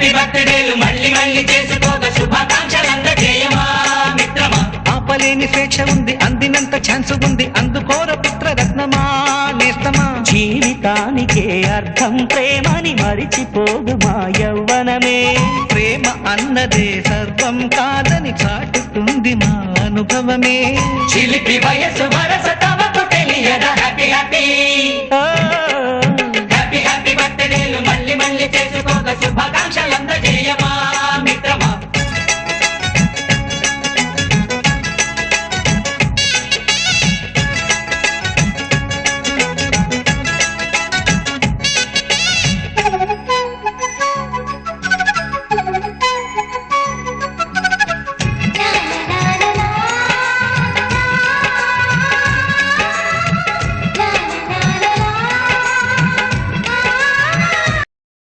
Happy బర్త్డేలు మళ్ళీ మళ్ళీ చేసుకోక శుభాకాంక్షలందజేయమా మిత్రమా. ఆపలేని స్వేచ్ఛ ఉంది, అందినంత ఛాన్స్ ఉంది, అందుకోర పుత్రరత్నమా నేస్తమా. జీవితానికే అర్థం ప్రేమని మరిచిపోదు మా యవ్వనమే. ప్రేమ అన్నదే సర్వం కాదని చాటుతుంది మా అనుభవమే. చిలిపి వయసు వరస తమకు తెలియదా హ్యాపీ హ్యాపీ హ్యాపీ హ్యాపీ బర్త్డేలు